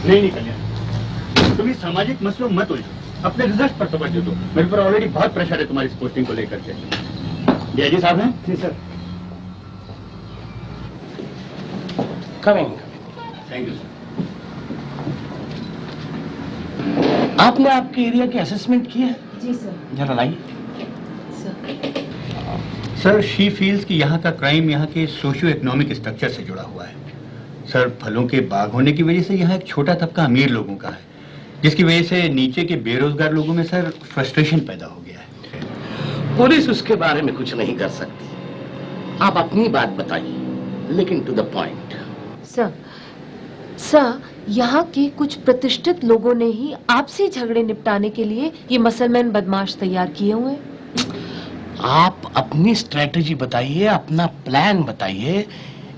नहीं कल्याण, तुम इस सामाजिक मसलों में मत उलझो, अपने रिजल्ट पर तवज्जो दो। मेरे पर ऑलरेडी बहुत प्रेशर है तुम्हारी इस पोस्टिंग को लेकर के। डीआईजी साहब हैं? जी sir. Coming. Thank you sir. आपने आपके एरिया की असेसमेंट की है? जी सर। जरा लाइए। सर शी फील्स कि यहाँ का क्राइम यहाँ के सोशियो इकोनॉमिक स्ट्रक्चर से जुड़ा हुआ है। सर फलों के बाग होने की वजह से यहाँ एक छोटा तबका अमीर लोगों का है, जिसकी वजह से नीचे के बेरोजगार लोगों में सर फ्रस्ट्रेशन पैदा हो गया है। पुलिस उसके बारे में कुछ नहीं कर सकती। आप अपनी बात बताइए, लेकिन टू द पॉइंट। सर, यहाँ के कुछ प्रतिष्ठित लोगों ने ही आपसी झगड़े निपटाने के लिए ये मसलमैन बदमाश तैयार किए हुए हैं। आप अपनी स्ट्रेटजी बताइए, अपना प्लान बताइए,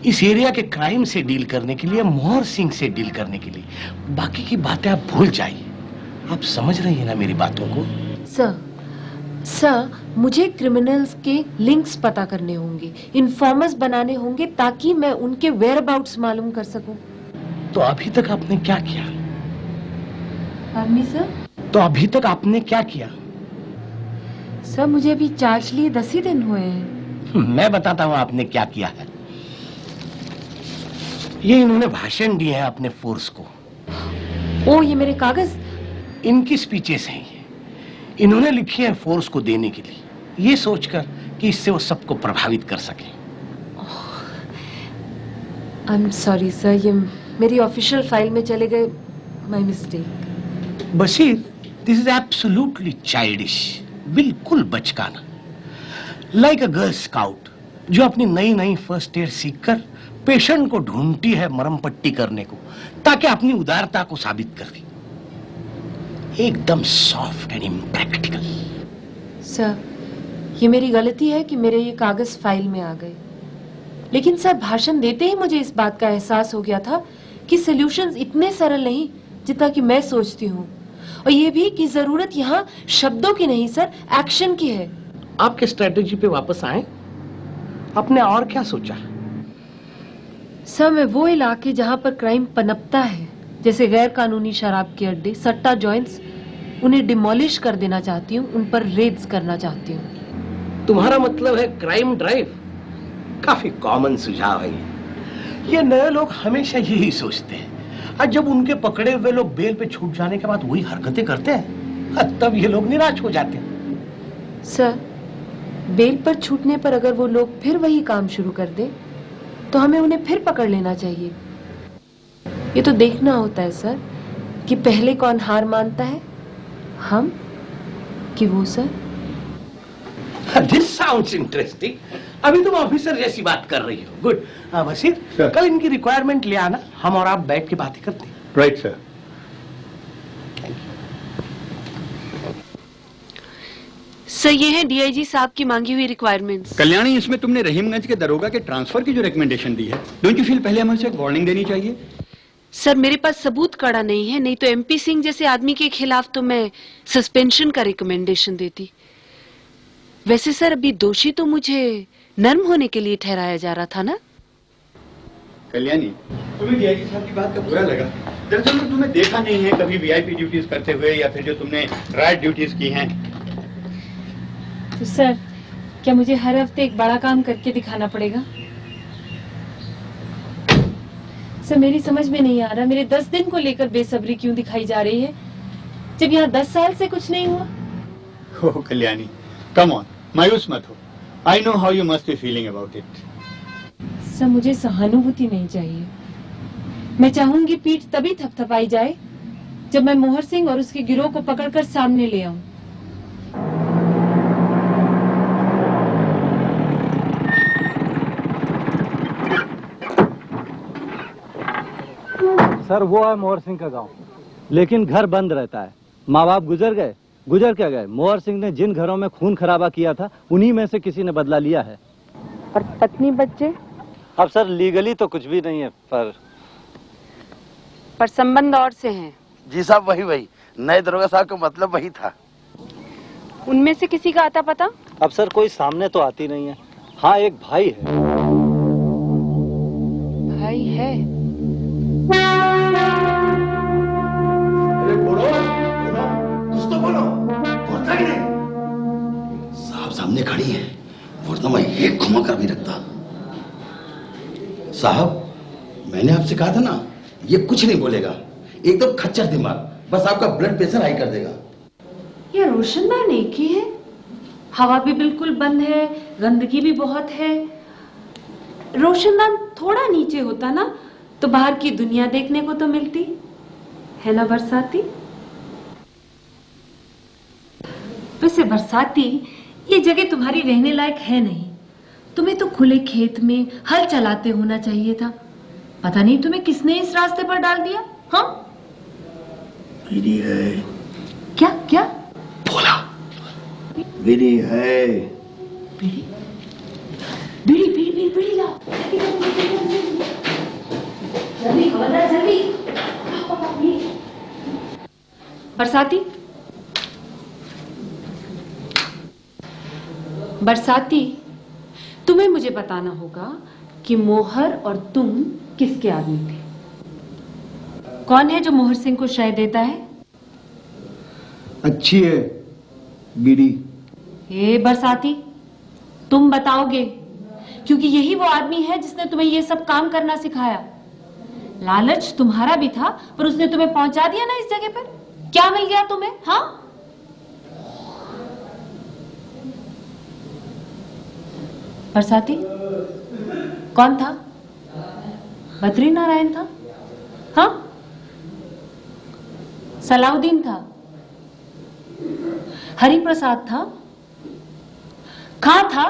इस एरिया के क्राइम से डील करने के लिए, मोहर सिंह से डील करने के लिए। बाकी की बातें आप भूल जाइए। आप समझ रही हैं ना मेरी बातों को? सर, मुझे क्रिमिनल्स के लिंक्स पता करने होंगे, इन्फॉर्मर्स बनाने होंगे, ताकि मैं उनके वेयरअबाउट्स मालूम कर सकूं। तो अभी तक आपने क्या किया? Army sir? तो अभी तक आपने क्या किया? सर मुझे अभी चार्ज लिए 10 ही दिन हुए हैं। मैं बताता हूँ आपने क्या किया है। ये इन्होंने भाषण दिए हैं अपने फोर्स को। ओ, ये मेरे कागज? इनकी स्पीचेस हैं ये। इन्होंने लिखी है फोर्स को देने के लिए, ये सोचकर कि इससे वो सबको प्रभावित कर सके। आई एम सॉरी सर, ये मेरी ऑफिशियल फाइल में चले गए, my mistake. Bashir, this is absolutely childish, बिल्कुल बचकाना। लाइक अ गर्ल स्काउट जो अपनी नई नई फर्स्ट एड सीखकर पेशेंट को ढूंढती है मरहम पट्टी करने को, ताकि अपनी उदारता को साबित कर दे। एकदम सॉफ्ट एंड इम्प्रैक्टिकल। सर, ये मेरी गलती है कि मेरे ये कागज फाइल में आ गए, लेकिन सर भाषण देते ही मुझे इस बात का एहसास हो गया था कि सॉल्यूशंस इतने सरल नहीं जितना कि मैं सोचती हूँ, और ये भी कि जरूरत यहाँ शब्दों की नहीं सर, एक्शन की है। आपके स्ट्रेटेजी पे वापस आए। आपने और क्या सोचा? सर, मैं वो इलाके जहाँ पर क्राइम पनपता है, जैसे गैर कानूनी शराब के अड्डे, सट्टा जॉइंट्स, उन्हें डिमोलिश कर देना चाहती हूँ, उन पर रेड्स करना चाहती हूँ। तुम्हारा मतलब है क्राइम ड्राइव? काफी कॉमन सुझाव है ये नए लोग हमेशा यही सोचते हैं, और जब उनके पकड़े हुए लोग बेल पे छूट जाने के बाद वही हरकतें करते हैं, तब ये लोग निराश हो जाते हैं। सर, बेल पर छूटने पर अगर वो लोग फिर वही काम शुरू कर दे, तो हमें उन्हें फिर पकड़ लेना चाहिए। ये तो देखना होता है सर कि पहले कौन हार मानता है, हम कि वो सर। This sounds interesting. अभी तुम ऑफिसर जैसी बात कर रही हो। गुड। बशीर, कल इनकी रिक्वायरमेंट ले आना, हम और आप बैठ के बातें करते हैं। Right sir. सर, ये है डीआईजी साहब की मांगी हुई रिक्वायरमेंट्स। कल्याणी, इसमें तुमने रहीमगंज के दरोगा के ट्रांसफर की जो रिकमेंडेशन दी है, डोंट यू फील पहले हमें उसे एक वार्निंग देनी चाहिए? सर, मेरे पास सबूत कड़ा नहीं है, नहीं तो एमपी सिंह जैसे आदमी के खिलाफ तो मैं सस्पेंशन का रिकमेंडेशन देती। वैसे सर, अभी दोषी तो मुझे नर्म होने के लिए ठहराया जा रहा था ना? कल्याणी, तुम्हें डीआईजी साहब की बात का बुरा लगा? दरअसल तो तुम्हें देखा नहीं है कभी वीआईपी ड्यूटीज करते हुए, या फिर जो तुमने राइट ड्यूटीज की हैं। तो सर, क्या मुझे हर हफ्ते एक बड़ा काम करके दिखाना पड़ेगा? सर, मेरी समझ में नहीं आ रहा, मेरे 10 दिन को लेकर बेसब्री क्यों दिखाई जा रही है, जब यहाँ 10 साल से कुछ नहीं हुआ? ओह कल्याणी, कम ऑन, मायूस मत हो। I know how you must be feeling about it. Sir, मुझे सहानुभूति नहीं चाहिए। मैं चाहूंगी पीठ तभी थपथपाई जाए जब मैं मोहर सिंह और उसके गिरोह को पकड़कर सामने ले आऊं। सर, वो है मोहर सिंह का गांव, लेकिन घर बंद रहता है। माँ बाप गुजर गए, गुजर क्या गए, मोहर सिंह ने जिन घरों में खून खराबा किया था उन्हीं में से किसी ने बदला लिया है। और पत्नी बच्चे? अब सर लीगली तो कुछ भी नहीं है, पर संबंध और से हैं। जी साहब, वही नए दरोगा साहब का मतलब वही था। उनमें से किसी का आता पता? अब सर कोई सामने तो आती नहीं है। हाँ, एक भाई है। भाई है? थमा कर भी रखता। साहब, मैंने आपसे कहा था ना, ये कुछ नहीं बोलेगा, एकदम खच्चर दिमाग, बस आपका ब्लड प्रेशर हाई कर देगा। ये रोशनदान एक ही है, हवा भी बिल्कुल बंद है, गंदगी भी बहुत है। रोशनदान थोड़ा नीचे होता ना तो बाहर की दुनिया देखने को तो मिलती है ना बरसाती। वैसे बरसाती, ये जगह तुम्हारी रहने लायक है नहीं। तुम्हें तो खुले खेत में हल चलाते होना चाहिए था। पता नहीं तुम्हें किसने इस रास्ते पर डाल दिया। हाँ, बीड़ी है। क्या क्या बोला, बीड़ी है। बीड़ी बीड़ी बीड़ी बीड़ी बीड़ी लाओ, जल्दी खबरदार, जल्दी। बरसाती, बरसाती, तुम्हें मुझे बताना होगा कि मोहर और तुम किसके आदमी थे। कौन है जो मोहर सिंह को शय देता है? अच्छी है बीड़ी। ए बरसाती, तुम बताओगे, क्योंकि यही वो आदमी है जिसने तुम्हें ये सब काम करना सिखाया। लालच तुम्हारा भी था, पर उसने तुम्हें पहुंचा दिया ना इस जगह पर। क्या मिल गया तुम्हें? हाँ, बरसाती, कौन था? बद्री नारायण था? हाँ, सलाउद्दीन था? हरि प्रसाद था? कहां था?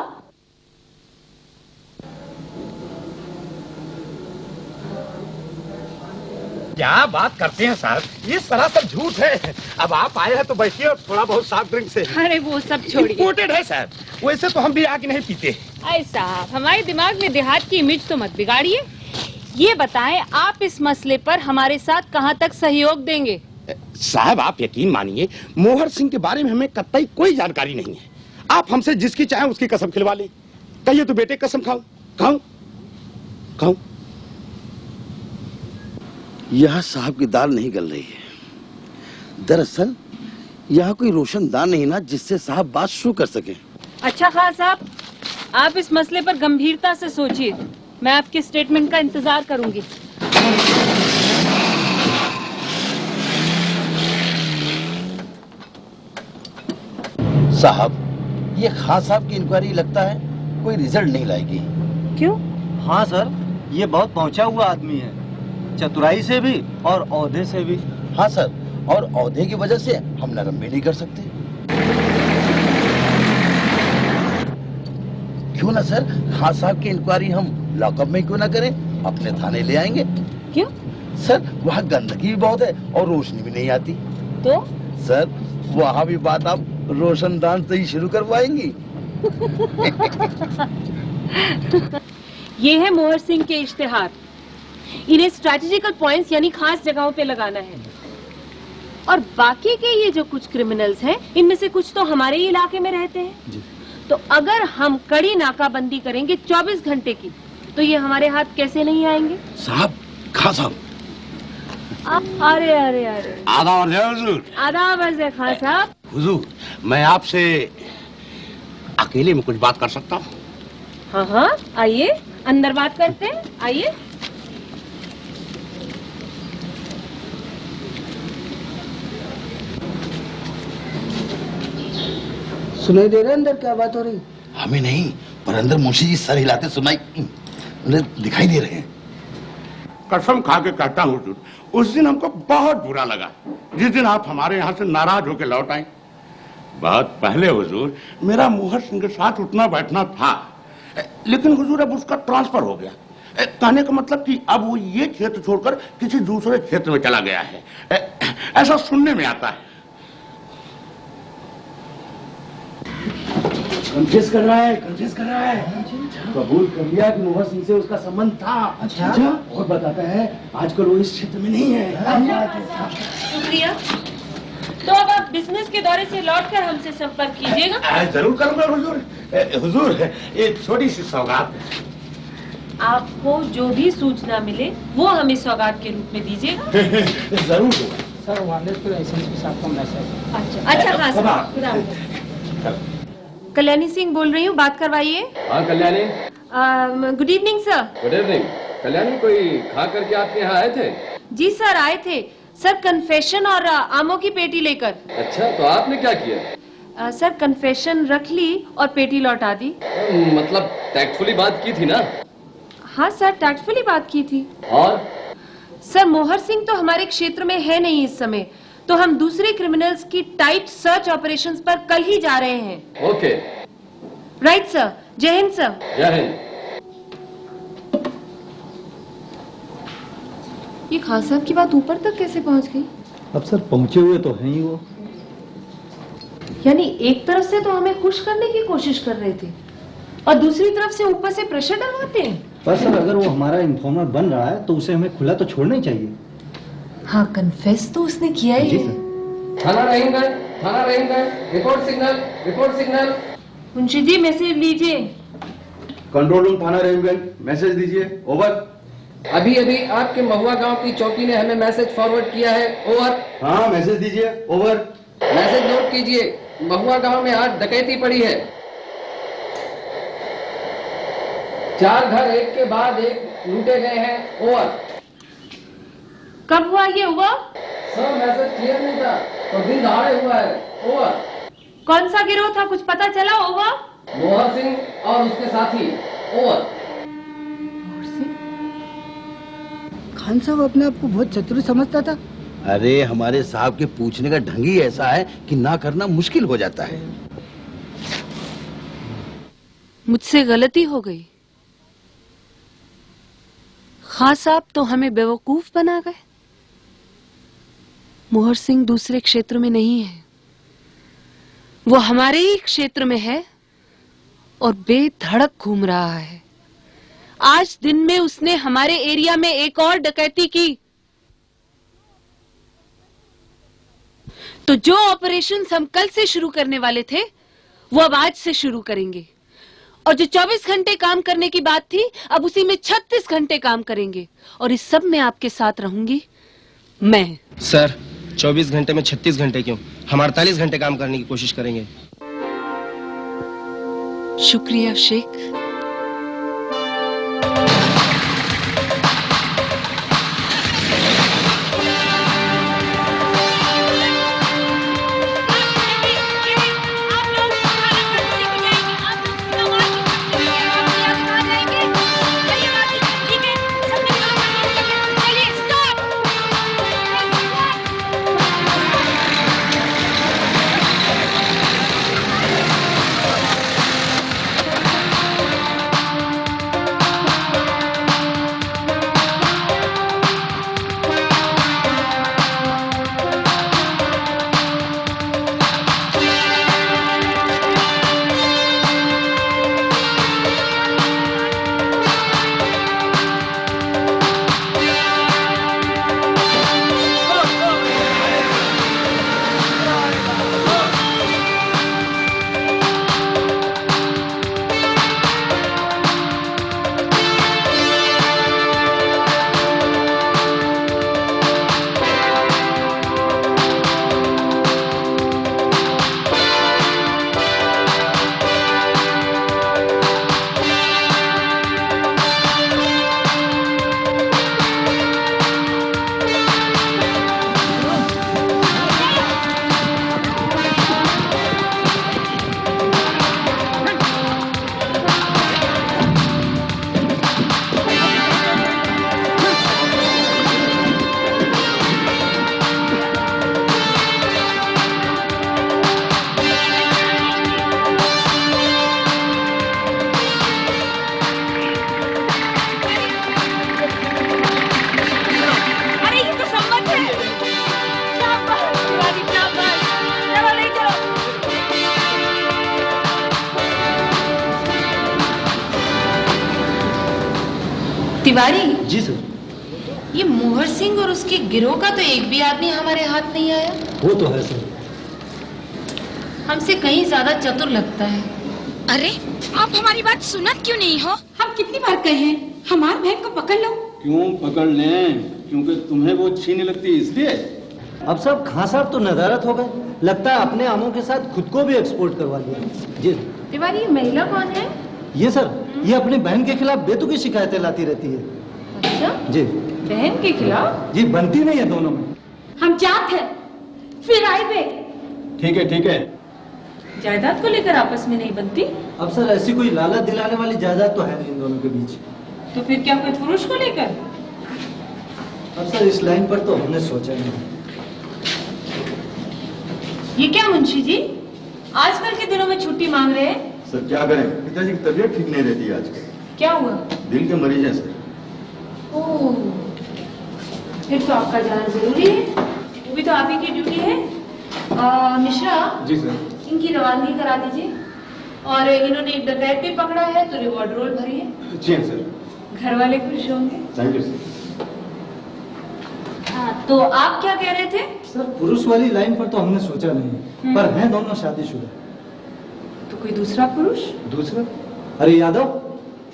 क्या बात करते हैं साहब, ये सरासर झूठ है। अब आप आए हैं तो बैठिए और थोड़ा बहुत सॉफ्ट ड्रिंक से। अरे वो सब छोड़िए। इम्पोर्टेड है साहब, वैसे तो हम भी आके नहीं पीते। अरे साहब, हमारे दिमाग में देहात की इमेज तो मत बिगाड़िए। ये बताएं, आप इस मसले पर हमारे साथ कहां तक सहयोग देंगे? साहब आप यकीन मानिए, मोहर सिंह के बारे में हमें कतई कोई जानकारी नहीं है। आप हमसे जिसकी चाहे उसकी कसम खिलवा लें। कहिए तो बेटे कसम खाऊं? खाऊं? खाऊं? यह साहब की दाल नहीं गल रही है। दरअसल यहाँ कोई रोशनदान नहीं ना जिससे साहब बात शुरू कर सके। अच्छा खान साहब, आप इस मसले पर गंभीरता से सोचिए। मैं आपके स्टेटमेंट का इंतजार करूंगी। साहब, ये खान साहब की इंक्वायरी लगता है कोई रिजल्ट नहीं लाएगी। क्यों? हाँ सर, ये बहुत पहुंचा हुआ आदमी है, चतुराई से भी और औहदे से भी। हाँ सर, और औहदे की वजह से हम नरम भी नहीं कर सकते। क्यों ना सर, खान साहब की इंक्वायरी हम लॉकअप में क्यों ना करें, अपने थाने ले आएंगे। क्यों? सर वहाँ गंदगी भी बहुत है और रोशनी भी नहीं आती। तो सर वहाँ भी बात आप रोशनदान से ही शुरू करवाएंगी। ये है मोहर सिंह के इश्तिहार। इन्हें स्ट्रैटेजिकल पॉइंट्स यानी खास जगहों पे लगाना है। और बाकी के ये जो कुछ क्रिमिनल्स हैं, इनमें से कुछ तो हमारे ही इलाके में रहते हैं जी। तो अगर हम कड़ी नाकाबंदी करेंगे 24 घंटे की, तो ये हमारे हाथ कैसे नहीं आएंगे? साहब, खान साहब। अरे अरे अरे, आदाब हुजूर। आदाब अर्ज़ है खान साहब। हुजूर, मैं आपसे अकेले में कुछ बात कर सकता हूँ? हाँ हाँ, आइए अंदर बात करते हैं, आइए। सुनाई दे रहा है अंदर क्या बात हो रही? हमें नहीं, पर अंदर मुंशी जी सर हिलाते सुनाई दिखाई दे रहे हैं। कसम खा के कहता हूँ हुजूर, उस दिन हमको बहुत बुरा लगा जिस दिन आप हमारे यहाँ से नाराज होकर लौट आए। बहुत पहले हुजूर मेरा मोहर सिंह के साथ उठना बैठना था, लेकिन हुजूर अब उसका ट्रांसफर हो गया। कहने का मतलब कि अब वो ये क्षेत्र छोड़कर किसी दूसरे क्षेत्र में चला गया है, ऐसा सुनने में आता है। कंफ्यूज कर रहा है, कंफ्यूज कर रहा है। कबूल कर लिया कि मोहर सिंह से उसका संबंध था। अच्छा, और बताता है आजकल वो इस क्षेत्र में नहीं है। शुक्रिया। तो अब आप बिजनेस के दौरे से लौटकर हमसे संपर्क कीजिएगा। जरूर करूंगा हुजूर। हुजूर एक छोटी सी सौगात। आपको जो भी सूचना मिले वो हमें सौगात के रूप में दीजिएगा। जरूर होगा। सर वाले लाइसेंस के साथ का मैसेज। अच्छा अच्छा खान साहब, खुदा हाफिज़। कल्याणी सिंह बोल रही हूँ, बात करवाइए। हाँ Kalyani. Good evening sir. Good evening. Kalyani, कोई खा करके आपके यहाँ आए थे? जी सर, आए थे सर, कन्फेशन और आमों की पेटी लेकर। अच्छा, तो आपने क्या किया? सर कन्फेशन रख ली और पेटी लौटा दी। मतलब टैक्टफुली बात की थी ना? हाँ सर, टैक्टफुली बात की थी। और सर मोहर सिंह तो हमारे क्षेत्र में है नहीं इस समय, तो हम दूसरे क्रिमिनल्स की टाइट सर्च ऑपरेशंस पर कल ही जा रहे हैं। ओके। Right sir. जय हिंद सर। जय हिंद। ये खान साहब की बात ऊपर तक कैसे पहुंच गई? अब सर पहुंचे हुए तो हैं ही वो। यानी एक तरफ से तो हमें खुश करने की कोशिश कर रहे थे और दूसरी तरफ से ऊपर से प्रेशर डलवाते हैं। पर सर अगर वो हमारा इन्फॉर्मर बन रहा है तो उसे हमें खुला तो छोड़ना ही चाहिए। हाँ, कन्फेस तो उसने किया ही है। थाना रहीमगंज, थाना Rahimganj, report signal, report signal. मुंशी जी मैसेज लीजिए। कंट्रोल रूम थाना रहीमगंज, मैसेज दीजिए। ओवर। अभी अभी आपके महुआ गांव की चौकी ने हमें मैसेज फॉरवर्ड किया है। ओवर। हाँ, मैसेज दीजिए। ओवर। मैसेज नोट कीजिए, महुआ गांव में आज डकैती पड़ी है। 4 घर एक के बाद एक लूटे गए हैं। ओवर। कब हुआ ये? हुआ सर मैसेज क्लियर नहीं था तो दिन दहाड़े हुआ है। ओवर। कौन सा गिरोह था, कुछ पता चला? ओवर। मोहर सिंह और उसके साथी। ओवर। खान साहब अपने आप को बहुत चतुर समझता था। अरे हमारे साहब के पूछने का ढंग ही ऐसा है कि ना करना मुश्किल हो जाता है। मुझसे गलती हो गई। खान साहब तो हमें बेवकूफ बना गए। मोहर सिंह दूसरे क्षेत्र में नहीं है, वो हमारे ही क्षेत्र में है और बेधड़क घूम रहा है। आज दिन में उसने हमारे एरिया में एक और डकैती की। तो जो ऑपरेशंस हम कल से शुरू करने वाले थे वो अब आज से शुरू करेंगे, और जो 24 घंटे काम करने की बात थी अब उसी में 36 घंटे काम करेंगे, और इस सब में आपके साथ रहूंगी मैं। सर 24 घंटे में 36 घंटे क्यों, हम 48 घंटे काम करने की कोशिश करेंगे। शुक्रिया शेख। तिवारी जी सर। ये मोहर सिंह और उसके गिरोह का तो एक भी आदमी हमारे हाथ नहीं आया। वो तो है सर। हमसे कहीं ज्यादा चतुर लगता है। अरे आप हमारी बात सुनत क्यों नहीं हो? हम कितनी बार कहे हैं हमारे बहन को पकड़ लो। क्यों पकड़ लें? क्योंकि तुम्हें वो अच्छी नहीं लगती इसलिए। अब साहब खान साहब तो नदारत हो गए, लगता है अपने आमों के साथ खुद को भी एक्सपोर्ट करवा लिया। जी तिवारी, ये महिला कौन है? ये सर, ये अपनी बहन के खिलाफ बेतुकी शिकायतें लाती रहती है। अच्छा जी। बहन के खिलाफ? जी, बनती नहीं है दोनों में। हम जात हैं, फिर आए बे। ठीक है ठीक है। जायदाद को लेकर आपस में नहीं बनती? अब सर ऐसी कोई लालच दिलाने वाली जायदाद तो है नहीं इन दोनों के बीच। तो फिर क्या कोई पुरुष को लेकर? अब सर इस लाइन पर तो हमने सोचा नहीं। ये क्या मुंशी जी, आजकल के दिनों में छुट्टी मांग रहे हैं? सर क्या करें, पिताजी की तबीयत ठीक नहीं रहती है आजकल। क्या हुआ? दिल के मरीज हैं सर। ओह, फिर तो आपका जाना जरूरी है, वो भी तो आप ही की ड्यूटी है। मिश्रा जी सर। इनकी रवानगी करा दीजिए, और इन्होंने एक डकैत भी पकड़ा है तो रिवॉर्ड रोल भरिए। जी सर। घर वाले खुश होंगे। Thank you sir. हाँ, तो आप क्या कह रहे थे? सर पुरुष वाली लाइन पर तो हमने सोचा नहीं, पर हैं दोनों शादीशुदा। तो कोई दूसरा पुरुष? दूसरा? अरे यादव,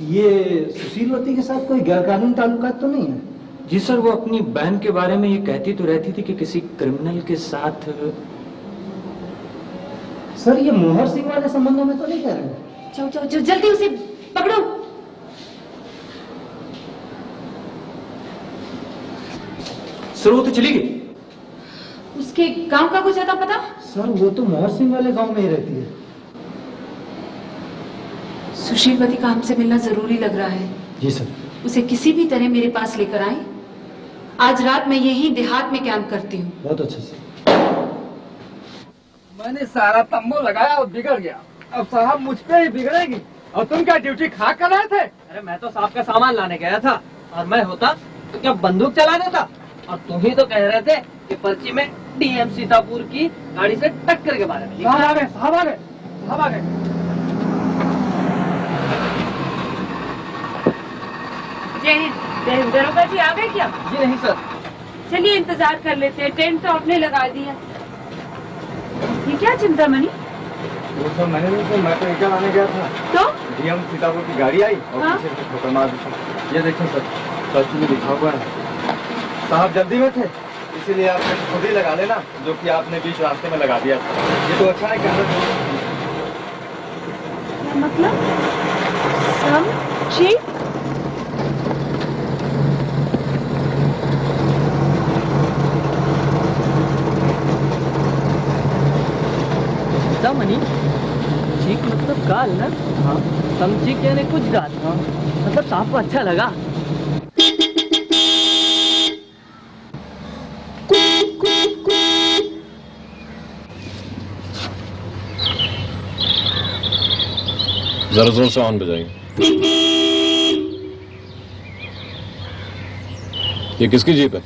ये सुशीलवती के साथ कोई गैरकानूनी ताल्लुकात तो नहीं है? जी सर, वो अपनी बहन के बारे में ये कहती तो रहती थी कि किसी क्रिमिनल के साथ। सर ये मोहर सिंह वाले संबंधों में तो नहीं कह रहे? जाओ जाओ जाओ, जल्दी उसे पकड़ो। सर वो तो चली गई। उसके गांव का कुछ आता पता? सर वो तो मोहर सिंह वाले गांव में ही रहती है। सुशीलवती का हमसे मिलना जरूरी लग रहा है। जी सर। उसे किसी भी तरह मेरे पास लेकर आए। आज रात मैं यहीं देहात में कैंप करती हूँ। बहुत अच्छा सर। मैंने सारा तंबू लगाया और बिगड़ गया। अब साहब मुझ पे ही बिगड़ेगी। और तुम क्या ड्यूटी खा कर रहे थे? अरे मैं तो साहब का सामान लाने गया था, और मैं होता तो क्या बंदूक चला देता? और तुम ही तो कह रहे थे कि पर्ची में डीएम सीतापुर की गाड़ी से टक्कर के बारे में लिखा है। साहब आ गए, साहब आ गए, साहब आ गए। जय हिंद। दरोगा जी आ गए क्या? जी नहीं सर। चलिए इंतजार कर लेते हैं, टेंट तो आपने लगा दिया। ये क्या चिंतामणि? वो सर मैंने नहीं, मैं तो ईटा लाने गया था। तो डीएम सीतापुर की गाड़ी आई और हाँ? पीछे से ठोकर मार दी। ये देखिए सर, पर्ची में लिखा हुआ है। साहब जल्दी में थे, इसीलिए आपने खुद ही लगा लेना, जो कि आपने बीच रास्ते में लगा दिया था। ये तो अच्छा है कि मतलब समझी? मनी ठीक मतलब गाल ना? हाँ। समझी कहने कुछ गाल। हाँ। मतलब साहब को अच्छा लगा। जरा जोर से ऑन बजाइए। ये किसकी जीप है?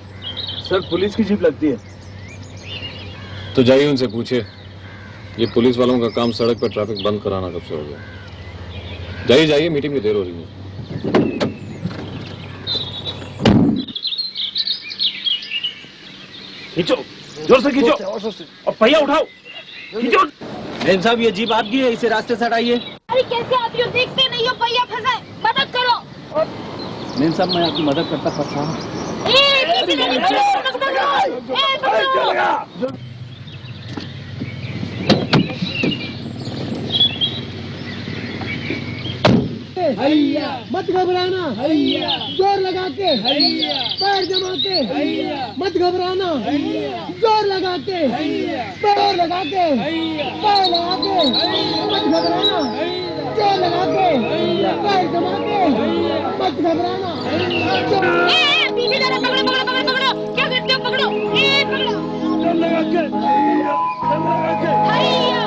सर पुलिस की जीप लगती है। तो जाइए उनसे पूछिए, ये पुलिस वालों का काम सड़क पर ट्रैफिक बंद कराना कब से हो गया। जाइए जाइए, मीटिंग में देर हो रही है। खींचो, जोर से खींचो और पहिया उठाओ। खींचो। मैम साहब ये जीप आपकी है, इसे रास्ते से हटाइए। अरे कैसे आती हो, देखते नहीं हो, पहिया फंसा है, मदद करो। मैम साहब मैं आपकी मदद करता फंसा हूँ। हैया, मत घबराना, हैया, जोर लगा के, हैया, पैर जमा के, हैया, मत घबराना, हैया, जोर लगा के, हैया, पैर लगा के, हैया, पैर लगा के, मत घबराना, जोर लगा के, पैर जमा के, मत घबराना। पीछे जाना, पकड़ो पकड़ो पकड़ो पकड़ो, क्या करते हो, पकड़ो, पकड़ो, जोर लगा के, हैया, जोर लगा के, हैया,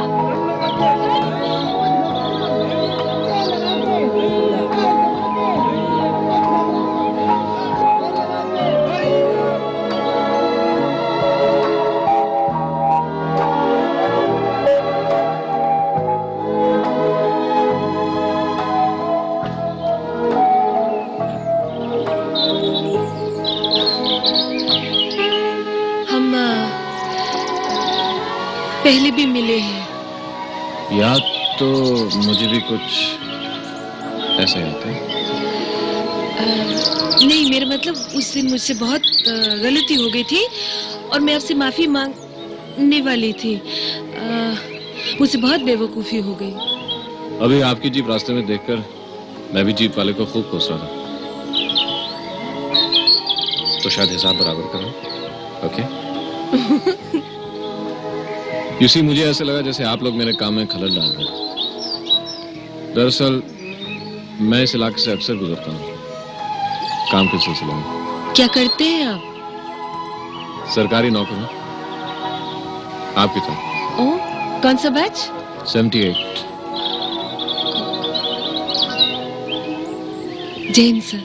पहले भी मिले हैं। याद तो मुझे भी कुछ ऐसे आता है। नहीं, मेरा मतलब उस दिन मुझसे बहुत गलती हो गई थी और मैं आपसे माफी मांगने वाली थी। मुझसे बहुत बेवकूफी हो गई। अभी आपकी जीप रास्ते में देखकर मैं भी जीप वाले को खूब कोस रहा था, तो शायद हिसाब बराबर करो। ओके? यू सी, मुझे ऐसे लगा जैसे आप लोग मेरे काम में खलल डाल रहे हैं। दरअसल मैं इस इलाके से अक्सर गुजरता हूँ काम के सिलसिले में। क्या करते हैं आप? सरकारी नौकरी। आपकी तरह। ओ, कौन सा बैच? 78। जैन सर।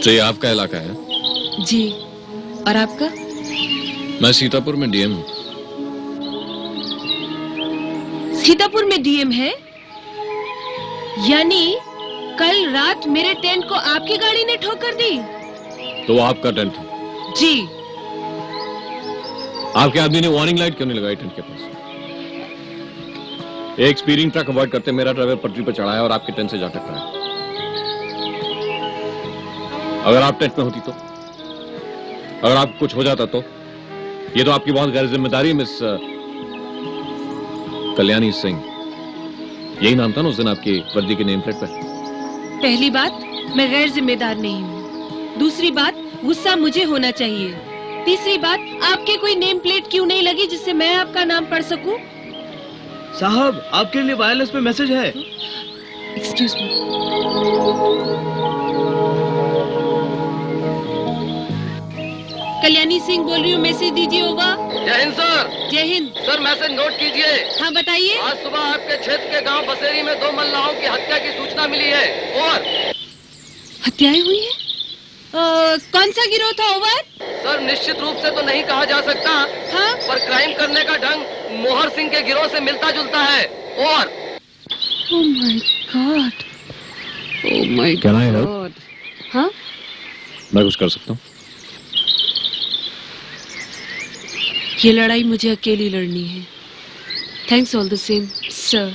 तो ये आपका इलाका है? जी, और आपका? मैं सीतापुर में डीएम हूँ। सीतापुर में डीएम है? यानी कल रात मेरे टेंट को आपकी गाड़ी ने ठोकर दी? तो वो आपका टेंट है? जी। आपके आदमी ने वार्निंग लाइट क्यों नहीं लगाई टेंट के पास? एक स्पीडिंग ट्रक अवॉइड करते मेरा ड्राइवर पटरी पर चढ़ाया और आपके टेंट से जा टकराया। अगर आप टेंट में होती तो, अगर आपको कुछ हो जाता तो? ये तो आपकी बहुत गैर जिम्मेदारी है मिस कल्याणी सिंह। यही नाम था ना उस दिन आपकी वर्दी के नेम प्लेट पर। पहली बात, मैं गैर जिम्मेदार नहीं हूँ। दूसरी बात, गुस्सा मुझे होना चाहिए। तीसरी बात, आपके कोई नेम प्लेट क्यों नहीं लगी जिससे मैं आपका नाम पढ़ सकूं? साहब, आपके लिए वायरलेस में मैसेज है। Excuse me. कल्याणी सिंह बोल रही हूँ, मैसेज दीजिए। ओवर। जय हिंद सर। जय हिंद सर, मैसेज नोट कीजिए। हाँ, बताइए। आज सुबह आपके क्षेत्र के गांव बसेरी में 2 मल्लाहों की हत्या की सूचना मिली है। ओवर। हत्याएं हुई है? कौन सा गिरोह था? ओवर। सर, निश्चित रूप से तो नहीं कहा जा सकता। हाँ? पर क्राइम करने का ढंग मोहर सिंह के गिरोह से मिलता जुलता है। Over. Oh my God, oh my Can I help? God. हाँ? मैं कुछ कर सकता हूँ? ये लड़ाई मुझे अकेली लड़नी है। Thanks all the same sir.